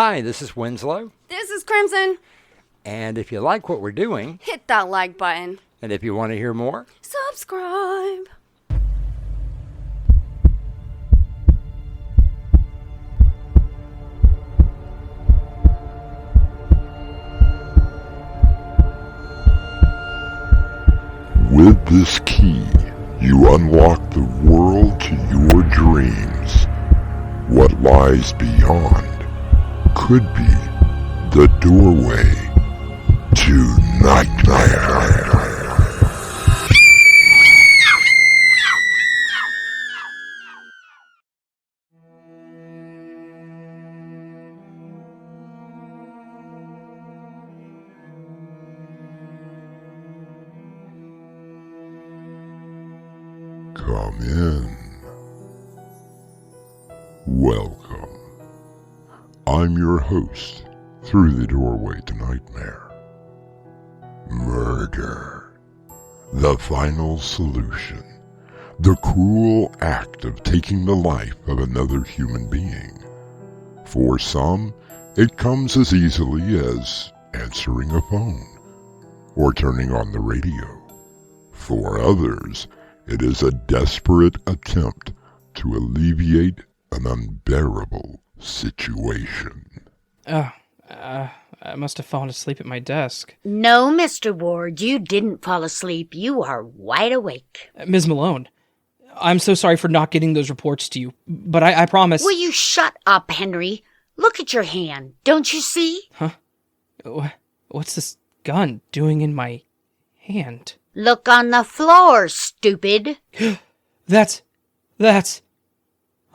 Hi, this is Winslow. This is Crimson. And if you like what we're doing, hit that like button. And if you want to hear more, subscribe. With this key, you unlock the world to your dreams. What lies beyond could be the doorway to nightmare. Come in. Welcome. I'm your host through the doorway to nightmare. Murder. The final solution. The cruel act of taking the life of another human being. For some, it comes as easily as answering a phone or turning on the radio. For others, it is a desperate attempt to alleviate an unbearable situation. I must have fallen asleep at my desk. No, Mr. Ward, you didn't fall asleep. You are wide awake. Ms. Malone, I'm so sorry for not getting those reports to you, but I promise... Will you shut up, Henry? Look at your hand. Don't you see? Huh? What's this gun doing in my hand? Look on the floor, stupid. That's...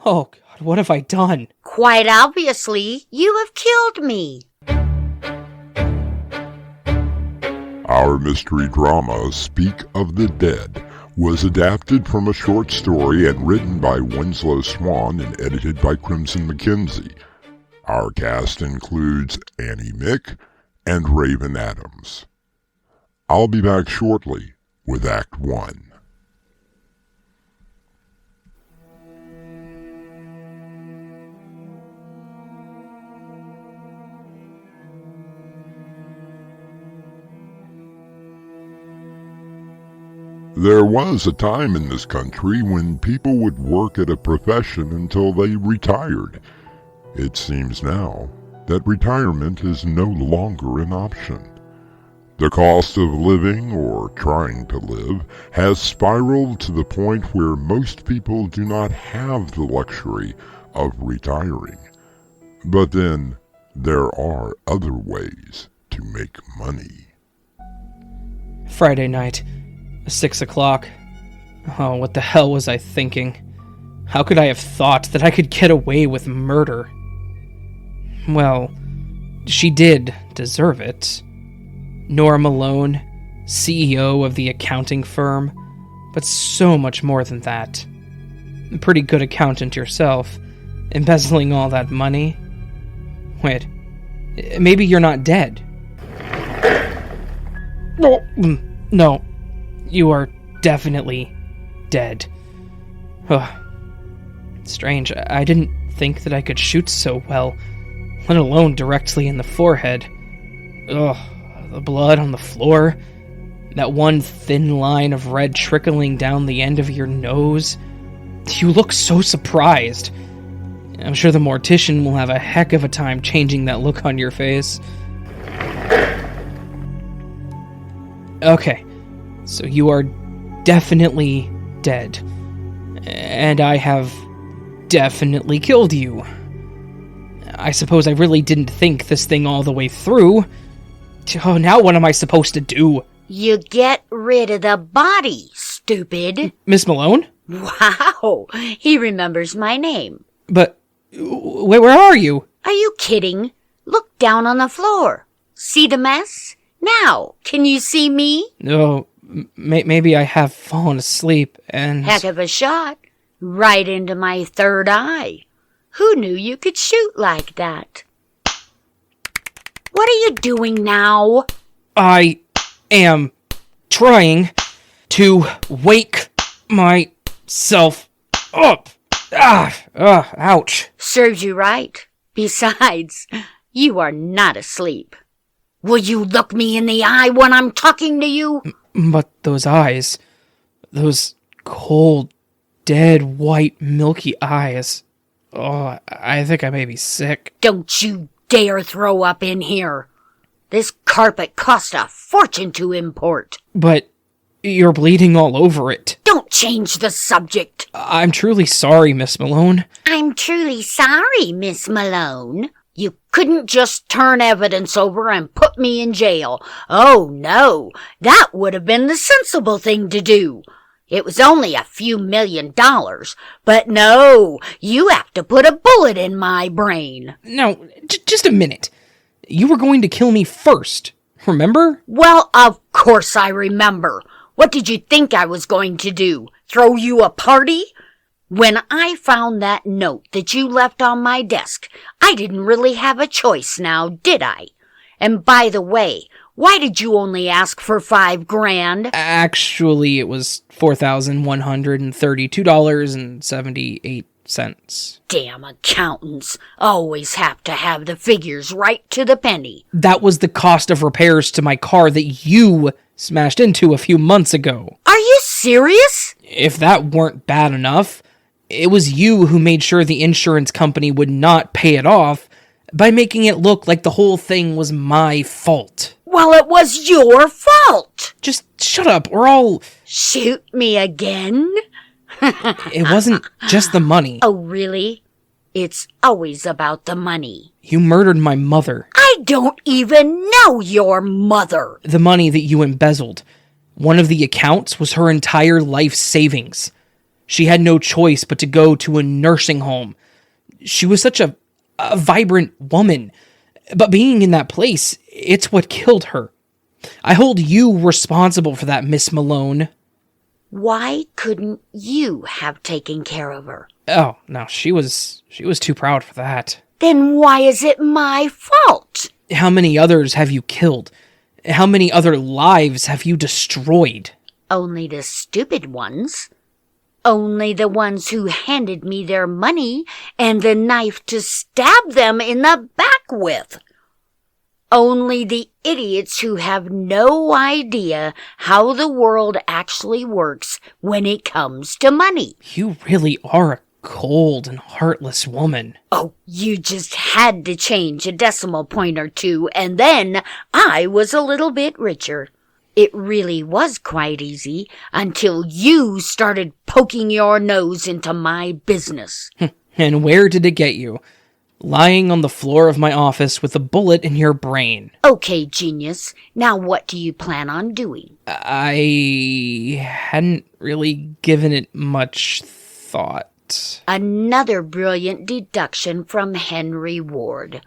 Oh, God, what have I done? Quite obviously, you have killed me. Our mystery drama, Speak of the Dead, was adapted from a short story and written by Winslow Swan and edited by Crimson McKenzie. Our cast includes Annie Mick and Raven Adams. I'll be back shortly with Act 1. There was a time in this country when people would work at a profession until they retired. It seems now that retirement is no longer an option. The cost of living, or trying to live, has spiraled to the point where most people do not have the luxury of retiring. But then, there are other ways to make money. Friday night, 6 o'clock. Oh, what the hell was I thinking? How could I have thought that I could get away with murder? Well, she did deserve it. Nora Malone, CEO of the accounting firm, but so much more than that. A pretty good accountant yourself, embezzling all that money. Wait, maybe you're not dead. No, you are definitely dead. Strange, I didn't think that I could shoot so well, let alone directly in the forehead. Ugh. The blood on the floor, that one thin line of red trickling down the end of your nose. You look so surprised. I'm sure the mortician will have a heck of a time changing that look on your face. Okay, so you are definitely dead. And I have definitely killed you. I suppose I really didn't think this thing all the way through. Oh, now what am I supposed to do? You get rid of the body, stupid. Miss Malone? Wow, he remembers my name. But, where are you? Are you kidding? Look down on the floor. See the mess? Now, can you see me? No, maybe I have fallen asleep and... Heck of a shot. Right into my third eye. Who knew you could shoot like that? What are you doing now? I am trying to wake myself up. Ouch. Serves you right. Besides, you are not asleep. Will you look me in the eye when I'm talking to you? But those eyes, those cold, dead, white, milky eyes. Oh, I think I may be sick. Don't you dare throw up in here. This carpet cost a fortune to import. But you're bleeding all over it. Don't change the subject. I'm truly sorry, Miss Malone. I'm truly sorry, Miss Malone. You couldn't just turn evidence over and put me in jail. Oh, no. That would have been the sensible thing to do. It was only a few $1 million. But no, you have to put a bullet in my brain. No, just a minute. You were going to kill me first, remember? Well, of course I remember. What did you think I was going to do? Throw you a party? When I found that note that you left on my desk, I didn't really have a choice now, did I? And by the way, why did you only ask for $5,000? Actually, it was $4,132.78. Damn accountants. Always have to have the figures right to the penny. That was the cost of repairs to my car that you smashed into a few months ago. Are you serious? If that weren't bad enough, it was you who made sure the insurance company would not pay it off by making it look like the whole thing was my fault. Well, it was your fault. Just shut up, or I'll... Shoot me again? It wasn't just the money. Oh, really? It's always about the money. You murdered my mother. I don't even know your mother. The money that you embezzled. One of the accounts was her entire life savings. She had no choice but to go to a nursing home. She was such a vibrant woman. But being in that place, it's what killed her. I hold you responsible for that, Miss Malone. Why couldn't you have taken care of her? Oh, no, she was too proud for that. Then why is it my fault? How many others have you killed? How many other lives have you destroyed? Only the stupid ones. Only the ones who handed me their money and the knife to stab them in the back with. Only the idiots who have no idea how the world actually works when it comes to money. You really are a cold and heartless woman. Oh, you just had to change a decimal point or two, and then I was a little bit richer. It really was quite easy until you started poking your nose into my business. And where did it get you? Lying on the floor of my office with a bullet in your brain. Okay, genius. Now what do you plan on doing? I hadn't really given it much thought. Another brilliant deduction from Henry Ward.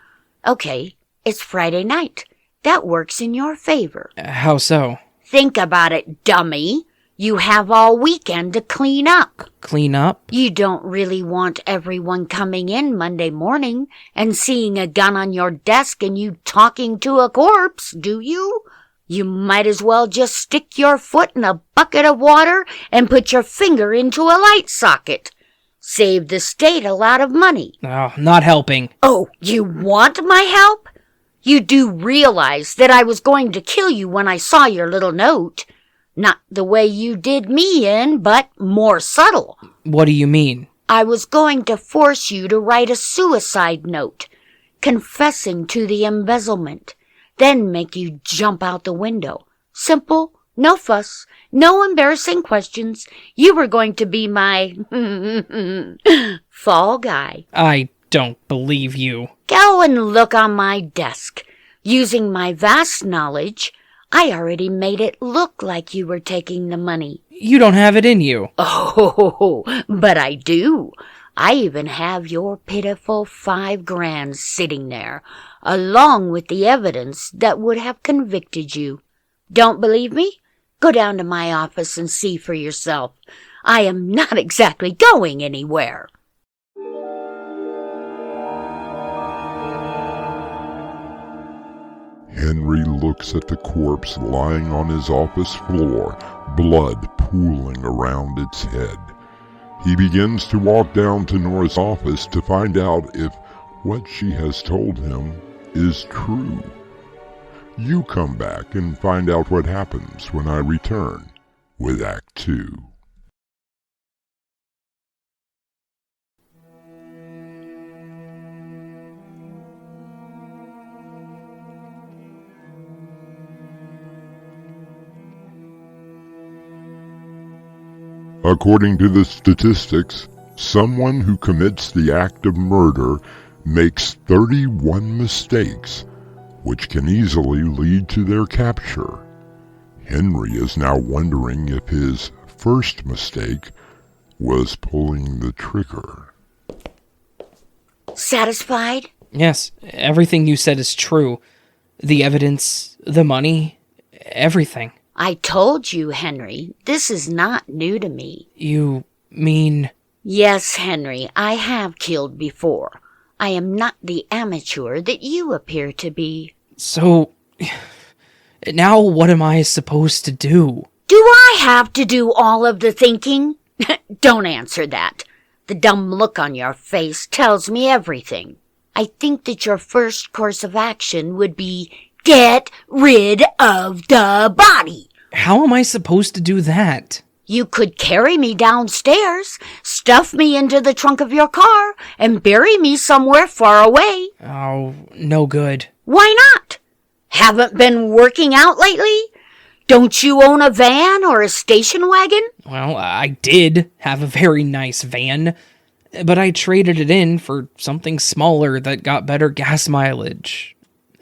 Okay, it's Friday night. That works in your favor. How so? Think about it, dummy. You have all weekend to clean up. Clean up? You don't really want everyone coming in Monday morning and seeing a gun on your desk and you talking to a corpse, do you? You might as well just stick your foot in a bucket of water and put your finger into a light socket. Save the state a lot of money. Oh, not helping. Oh, you want my help? You do realize that I was going to kill you when I saw your little note. Not the way you did me in, but more subtle. What do you mean? I was going to force you to write a suicide note, confessing to the embezzlement, then make you jump out the window. Simple, no fuss, no embarrassing questions. You were going to be my fall guy. I don't believe you. Go and look on my desk. Using my vast knowledge, I already made it look like you were taking the money. You don't have it in you. Oh, but I do. I even have your pitiful $5,000 sitting there, along with the evidence that would have convicted you. Don't believe me? Go down to my office and see for yourself. I am not exactly going anywhere. Henry looks at the corpse lying on his office floor, blood pooling around its head. He begins to walk down to Nora's office to find out if what she has told him is true. You come back and find out what happens when I return with Act 2. According to the statistics, someone who commits the act of murder makes 31 mistakes, which can easily lead to their capture. Henry is now wondering if his first mistake was pulling the trigger. Satisfied? Yes, everything you said is true. The evidence, the money, everything. I told you, Henry, this is not new to me. You mean... Yes, Henry, I have killed before. I am not the amateur that you appear to be. So... now what am I supposed to do? Do I have to do all of the thinking? Don't answer that. The dumb look on your face tells me everything. I think that your first course of action would be get rid of the body. How am I supposed to do that? You could carry me downstairs, stuff me into the trunk of your car, and bury me somewhere far away. Oh, no good. Why not? Haven't been working out lately? Don't you own a van or a station wagon? Well, I did have a very nice van, but I traded it in for something smaller that got better gas mileage.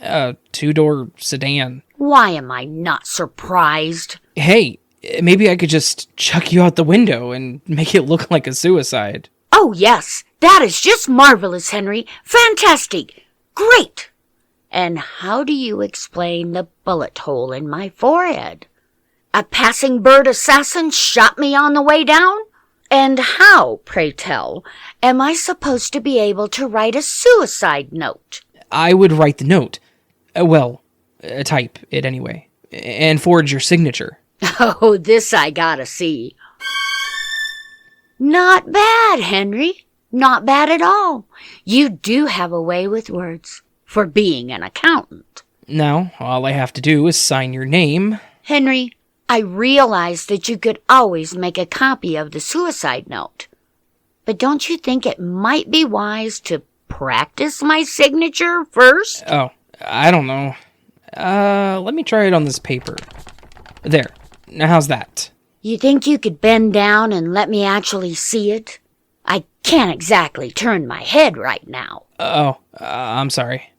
A two-door sedan. Why am I not surprised? Hey, maybe I could just chuck you out the window and make it look like a suicide. Oh, yes. That is just marvelous, Henry. Fantastic. Great. And how do you explain the bullet hole in my forehead? A passing bird assassin shot me on the way down? And how, pray tell, am I supposed to be able to write a suicide note? I would write the note. Type it anyway. And forge your signature. Oh, this I gotta see. Not bad, Henry. Not bad at all. You do have a way with words, for being an accountant. Now, all I have to do is sign your name. Henry, I realize that you could always make a copy of the suicide note. But don't you think it might be wise to practice my signature first? Oh, I don't know. Let me try it on this paper. There. Now how's that? You think you could bend down and let me actually see it? I can't exactly turn my head right now. I'm sorry.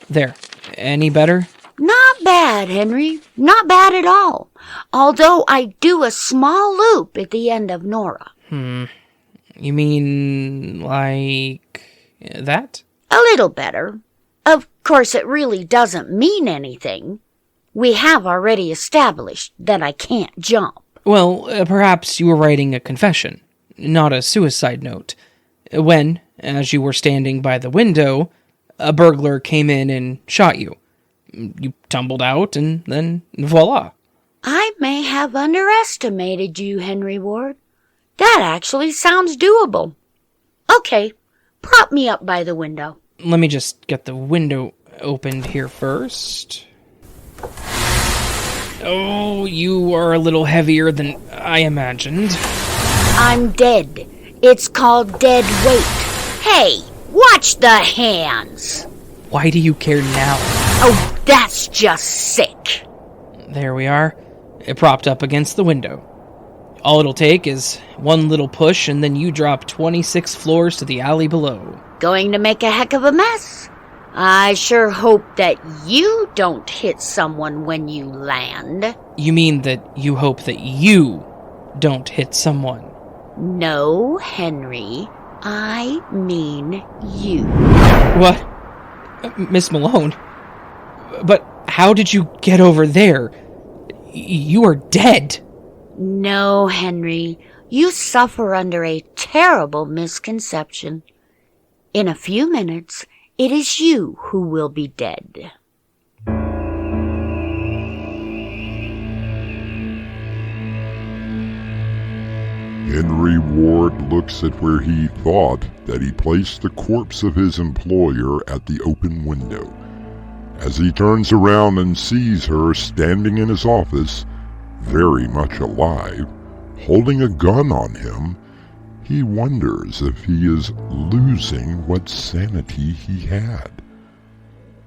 There. Any better? Not bad, Henry. Not bad at all. Although I do a small loop at the end of Nora. You mean, like, that? A little better. Of course, it really doesn't mean anything. We have already established that I can't jump. Well, perhaps you were writing a confession, not a suicide note. When, as you were standing by the window, a burglar came in and shot you. You tumbled out, and then voila. I may have underestimated you, Henry Ward. That actually sounds doable. Okay, prop me up by the window. Let me just get the window opened here first. Oh, you are a little heavier than I imagined. I'm dead. It's called dead weight. Hey, watch the hands. Why do you care now? Oh, that's just sick. There we are, propped up against the window. All it'll take is one little push, and then you drop 26 floors to the alley below. Going to make a heck of a mess. I sure hope that you don't hit someone when you land. You mean that you hope that you don't hit someone? No, Henry. I mean you. What? Miss Malone? But how did you get over there? You are dead. No, Henry. You suffer under a terrible misconception. In a few minutes, it is you who will be dead. Henry Ward looks at where he thought that he placed the corpse of his employer at the open window. As he turns around and sees her standing in his office, very much alive, holding a gun on him, he wonders if he is losing what sanity he had.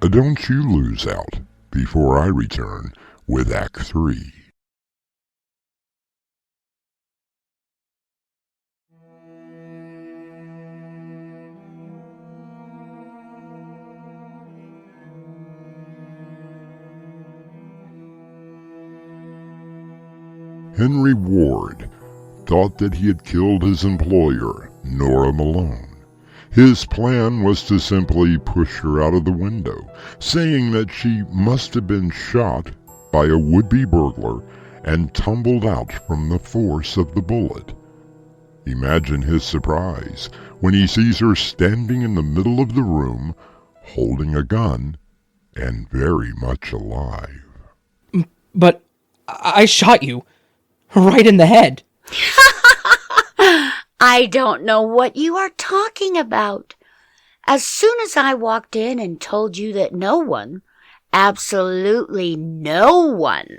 Don't you lose out before I return with Act 3. Henry Ward thought that he had killed his employer, Nora Malone. His plan was to simply push her out of the window, saying that she must have been shot by a would-be burglar and tumbled out from the force of the bullet. Imagine his surprise when he sees her standing in the middle of the room, holding a gun and very much alive. But I shot you. Right in the head. I don't know what you are talking about. As soon as I walked in and told you that no one, absolutely no one,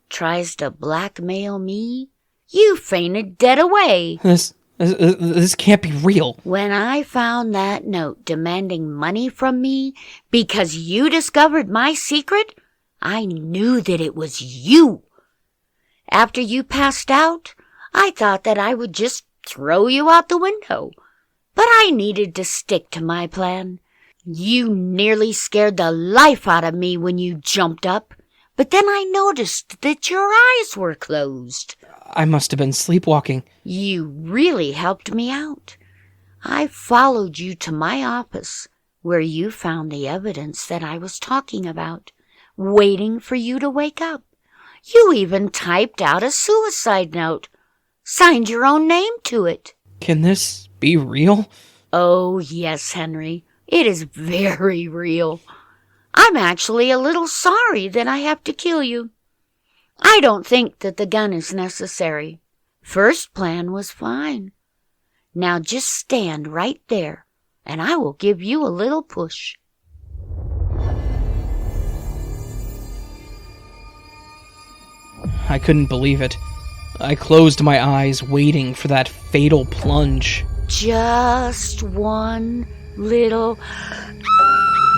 tries to blackmail me, you fainted dead away. This can't be real. When I found that note demanding money from me because you discovered my secret, I knew that it was you. After you passed out, I thought that I would just throw you out the window. But I needed to stick to my plan. You nearly scared the life out of me when you jumped up, but then I noticed that your eyes were closed. I must have been sleepwalking. You really helped me out. I followed you to my office, where you found the evidence that I was talking about, waiting for you to wake up. You even typed out a suicide note, signed your own name to it. Can this be real? Oh, yes, Henry. It is very real. I'm actually a little sorry that I have to kill you. I don't think that the gun is necessary. First plan was fine. Now just stand right there, and I will give you a little push. I couldn't believe it. I closed my eyes, waiting for that fatal plunge. Just one little...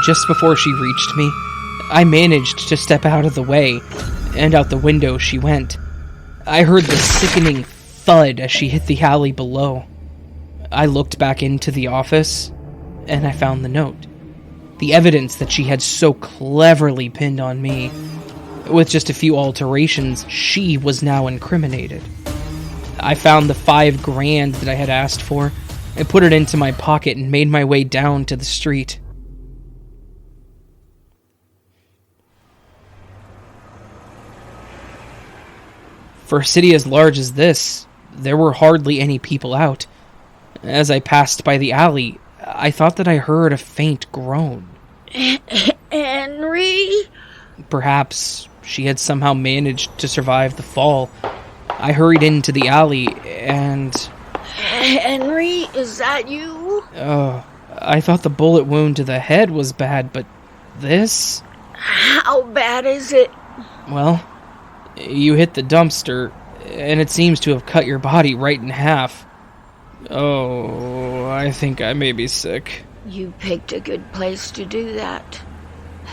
Just before she reached me, I managed to step out of the way, and out the window she went. I heard the sickening thud as she hit the alley below. I looked back into the office, and I found the note. The evidence that she had so cleverly pinned on me. With just a few alterations, she was now incriminated. I found the $5,000 that I had asked for, and put it into my pocket and made my way down to the street. For a city as large as this, there were hardly any people out. As I passed by the alley, I thought that I heard a faint groan. Henry? Perhaps she had somehow managed to survive the fall. I hurried into the alley and... Henry, is that you? I thought the bullet wound to the head was bad, but this? How bad is it? Well, you hit the dumpster, and it seems to have cut your body right in half. Oh, I think I may be sick. You picked a good place to do that.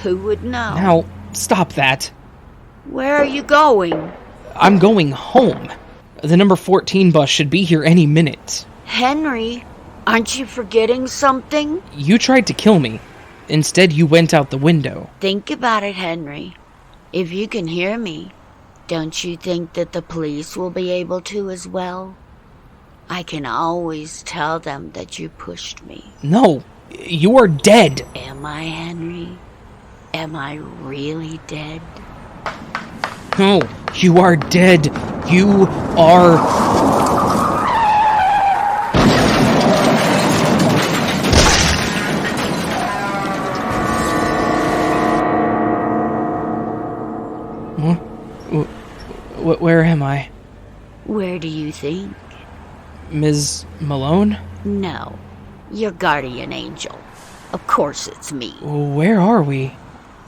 Who would know? Now, stop that. Where are you going? I'm going home. The number 14 bus should be here any minute. Henry, aren't you forgetting something? You tried to kill me. Instead, you went out the window. Think about it, Henry. If you can hear me, don't you think that the police will be able to as well? I can always tell them that you pushed me. No, you are dead. Am I, Henry? Am I really dead? No, you are dead. You are... Huh? Where am I? Where do you think? Ms. Malone? No, your guardian angel. Of course it's me. Where are we?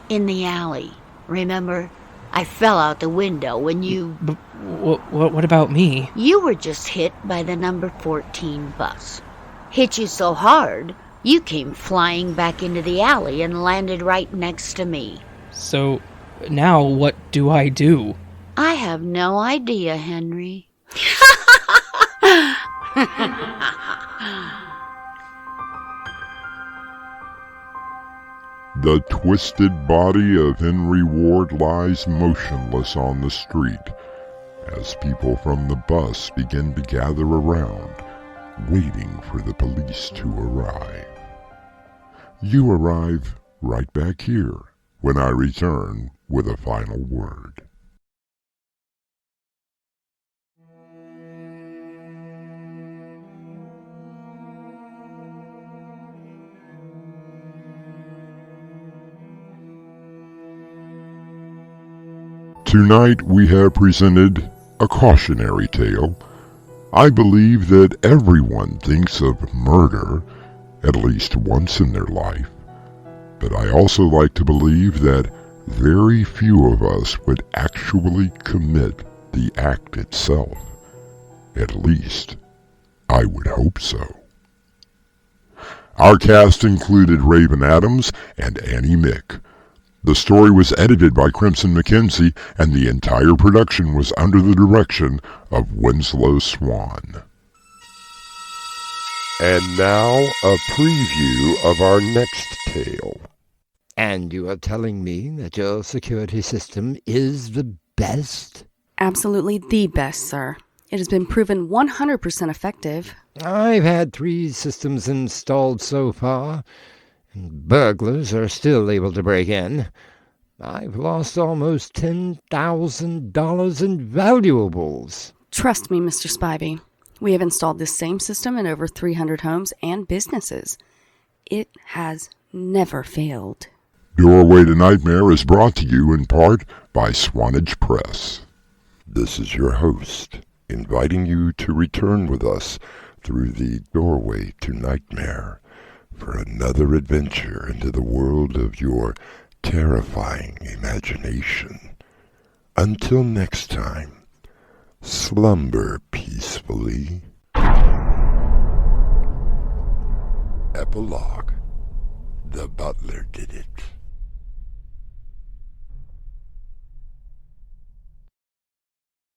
In the alley. Remember? I fell out the window when you... What about me? You were just hit by the number 14 bus. Hit you so hard, you came flying back into the alley and landed right next to me. So, now what do I do? I have no idea, Henry. The twisted body of Henry Ward lies motionless on the street as people from the bus begin to gather around, waiting for the police to arrive. You arrive right back here when I return with a final word. Tonight we have presented a cautionary tale. I believe that everyone thinks of murder at least once in their life, but I also like to believe that very few of us would actually commit the act itself. At least, I would hope so. Our cast included Raven Adams and Annie Mick. The story was edited by Crimson McKenzie, and the entire production was under the direction of Winslow Swan. And now, a preview of our next tale. And you are telling me that your security system is the best? Absolutely the best, sir. It has been proven 100% effective. I've had 3 systems installed so far, and burglars are still able to break in. I've lost almost $10,000 in valuables. Trust me, Mr. Spivey. We have installed this same system in over 300 homes and businesses. It has never failed. Doorway to Nightmare is brought to you in part by Swanage Press. This is your host, inviting you to return with us through the Doorway to Nightmare for another adventure into the world of your terrifying imagination. Until next time, slumber peacefully. Epilogue. The butler did it.